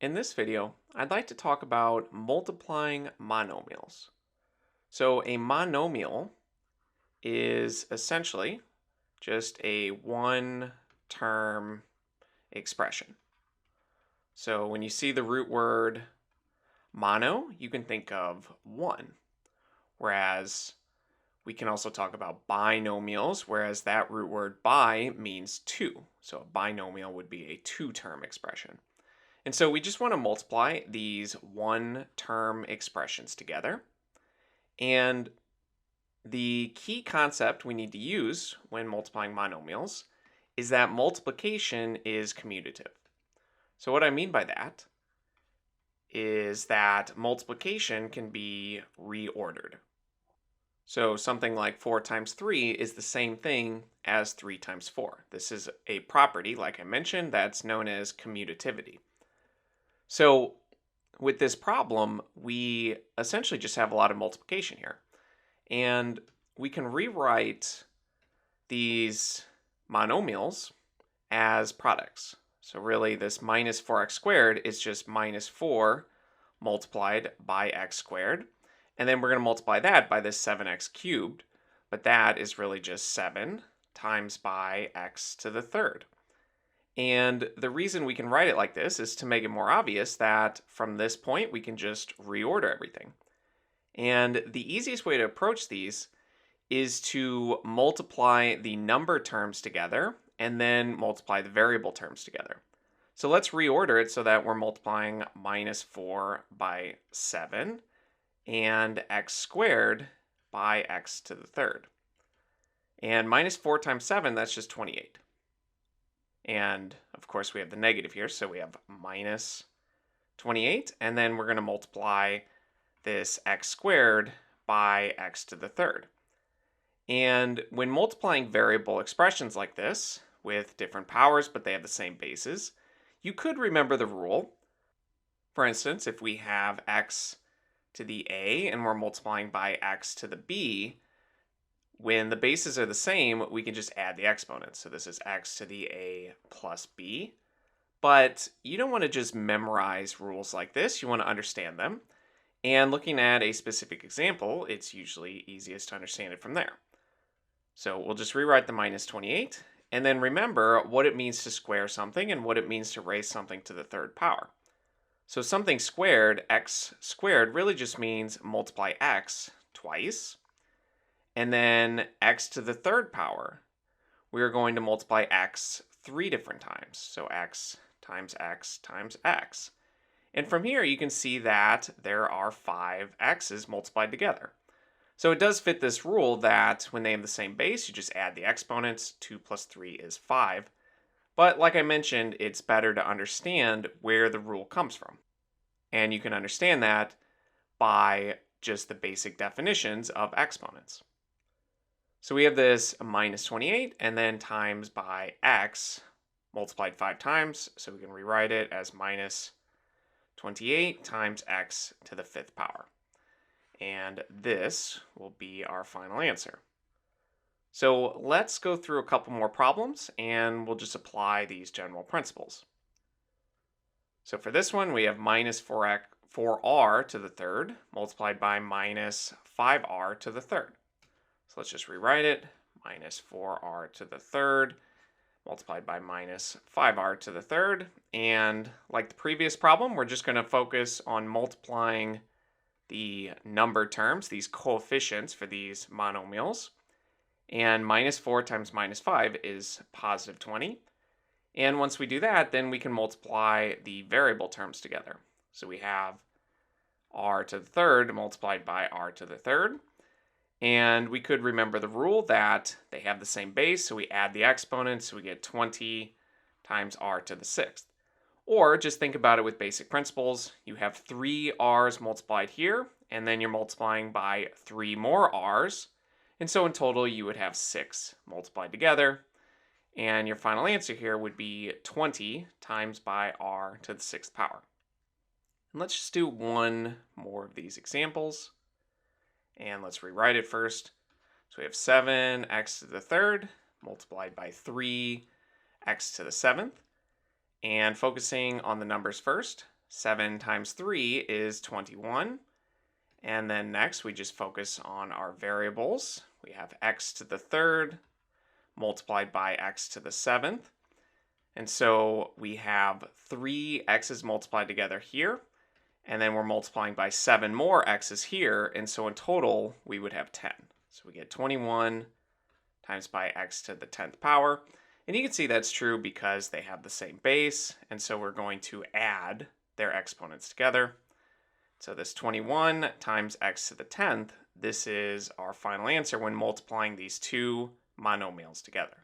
In this video, I'd like to talk about multiplying monomials. So a monomial is essentially just a one-term expression. So when you see the root word mono, you can think of one, whereas we can also talk about binomials, whereas that root word bi means two. So a binomial would be a two-term expression. And so we just want to multiply these one-term expressions together. And the key concept we need to use when multiplying monomials is that multiplication is commutative. So what I mean by that is that multiplication can be reordered. So something like 4 times 3 is the same thing as 3 times 4. This is a property, like I mentioned, that's known as commutativity. So with this problem, we essentially just have a lot of multiplication here. And we can rewrite these monomials as products. So really this minus 4x squared is just minus 4 multiplied by x squared. And then we're going to multiply that by this 7x cubed. But that is really just 7 times by x to the third. And the reason we can write it like this is to make it more obvious that from this point we can just reorder everything. And the easiest way to approach these is to multiply the number terms together and then multiply the variable terms together. So let's reorder it so that we're multiplying minus 4 by 7 and x squared by x to the third. And minus 4 times 7, that's just 28. And of course we have the negative here, so we have minus 28, and then we're going to multiply this x squared by x to the third. And when multiplying variable expressions like this, with different powers but they have the same bases, you could remember the rule. For instance, if we have x to the a and we're multiplying by x to the b, when the bases are the same, we can just add the exponents. So this is x to the a plus b. But you don't want to just memorize rules like this. You want to understand them. And looking at a specific example, it's usually easiest to understand it from there. So we'll just rewrite the minus 28 and then remember what it means to square something and what it means to raise something to the third power. So something squared, x squared, really just means multiply x twice. And then x to the third power, we are going to multiply x 3 different times. So x times x times x. And from here, you can see that there are 5 x's multiplied together. So it does fit this rule that when they have the same base, you just add the exponents. 2 plus 3 is 5. But like I mentioned, it's better to understand where the rule comes from. And you can understand that by just the basic definitions of exponents. So we have this minus 28 and then times by x multiplied 5 times. So we can rewrite it as minus 28 times x to the 5th power. And this will be our final answer. So let's go through a couple more problems and we'll just apply these general principles. So for this one, we have minus 4r to the third multiplied by minus 5r to the third. So let's just rewrite it. Minus 4r to the third multiplied by minus 5r to the third. And like the previous problem, we're just going to focus on multiplying the number terms, these coefficients for these monomials. And minus 4 times minus 5 is positive 20. And once we do that, then we can multiply the variable terms together. So we have r to the third multiplied by r to the third. And we could remember the rule that they have the same base, so we add the exponents, so we get 20 times r to the 6th. Or just think about it with basic principles. You have 3 r's multiplied here, and then you're multiplying by 3 more r's. And so in total, you would have 6 multiplied together. And your final answer here would be 20 times by r to the 6th power. And let's just do one more of these examples. And let's rewrite it first. So we have 7x to the third multiplied by 3x to the 7th. And focusing on the numbers first, 7 times 3 is 21. And then next, we just focus on our variables. We have x to the third multiplied by x to the seventh. And so we have 3 x's multiplied together here. And then we're multiplying by 7 more x's here. And so in total, we would have 10. So we get 21 times by x to the 10th power. And you can see that's true because they have the same base. And so we're going to add their exponents together. So this 21 times x to the 10th, this is our final answer when multiplying these two monomials together.